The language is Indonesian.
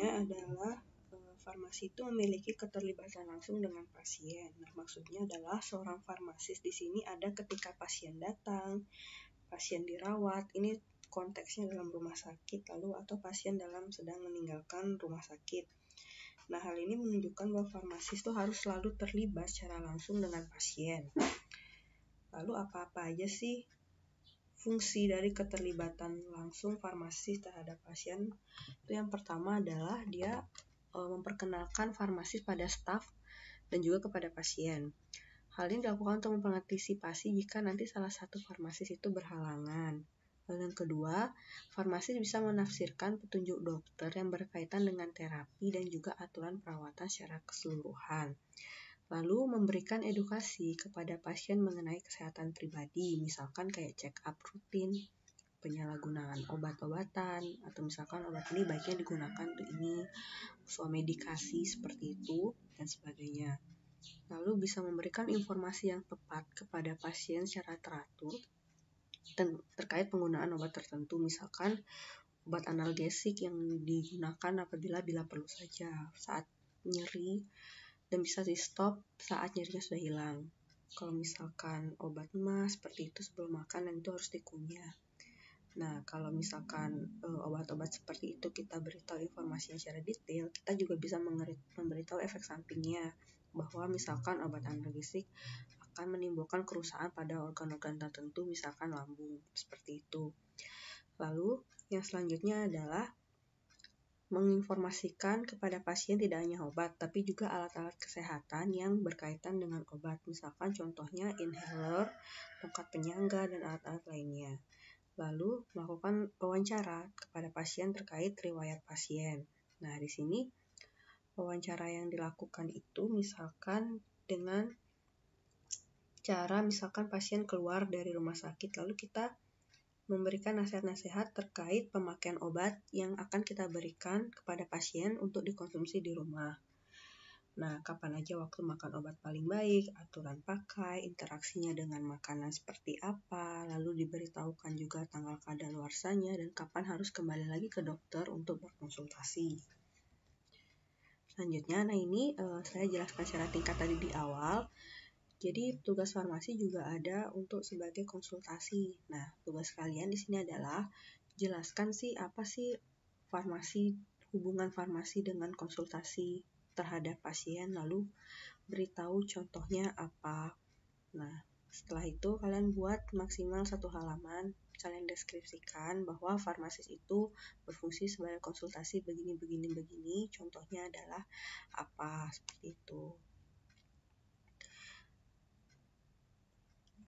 selanjutnya adalah farmasi itu memiliki keterlibatan langsung dengan pasien. Nah, maksudnya adalah seorang farmasis di sini ada ketika pasien datang, pasien dirawat, ini konteksnya dalam rumah sakit, lalu atau pasien sedang meninggalkan rumah sakit. Nah, hal ini menunjukkan bahwa farmasis itu harus selalu terlibat secara langsung dengan pasien. Lalu apa-apa aja sih fungsi dari keterlibatan langsung farmasis terhadap pasien? Itu yang pertama adalah dia memperkenalkan farmasis pada staf dan juga kepada pasien. Hal ini dilakukan untuk mengantisipasi jika nanti salah satu farmasis itu berhalangan. Lalu yang kedua, farmasis bisa menafsirkan petunjuk dokter yang berkaitan dengan terapi dan juga aturan perawatan secara keseluruhan. Lalu memberikan edukasi kepada pasien mengenai kesehatan pribadi, misalkan kayak check up rutin, penyalahgunaan obat-obatan, atau misalkan obat ini baiknya digunakan untuk ini, medikasi seperti itu, dan sebagainya. Lalu bisa memberikan informasi yang tepat kepada pasien secara teratur dan terkait penggunaan obat tertentu, misalkan obat analgesik yang digunakan bila perlu saja saat nyeri dan bisa di stop saat nyerinya sudah hilang. Kalau misalkan obat emas seperti itu sebelum makan dan itu harus dikunyah. Nah, kalau misalkan obat-obat seperti itu kita beritahu informasinya secara detail, kita juga bisa memberitahu efek sampingnya, bahwa misalkan obat analgesik akan menimbulkan kerusakan pada organ-organ tertentu, misalkan lambung, seperti itu. Lalu, yang selanjutnya adalah menginformasikan kepada pasien tidak hanya obat, tapi juga alat-alat kesehatan yang berkaitan dengan obat, misalkan contohnya inhaler, tongkat penyangga, dan alat-alat lainnya. Lalu melakukan wawancara kepada pasien terkait riwayat pasien. Nah, di sini wawancara yang dilakukan itu misalkan dengan cara misalkan pasien keluar dari rumah sakit, lalu kita memberikan nasihat-nasihat terkait pemakaian obat yang akan kita berikan kepada pasien untuk dikonsumsi di rumah. Nah, kapan aja waktu makan obat paling baik, aturan pakai, interaksinya dengan makanan seperti apa, lalu diberitahukan juga tanggal kadaluarsanya dan kapan harus kembali lagi ke dokter untuk berkonsultasi. Selanjutnya, ini saya jelaskan secara tingkat tadi di awal. Jadi tugas farmasi juga ada untuk sebagai konsultasi. Nah, tugas kalian di sini adalah jelaskan apa sih farmasi, hubungan farmasi dengan konsultasi terhadap pasien, lalu beritahu contohnya apa. Nah, setelah itu kalian buat maksimal 1 halaman, kalian deskripsikan bahwa farmasis itu berfungsi sebagai konsultasi begini, contohnya adalah apa, seperti itu.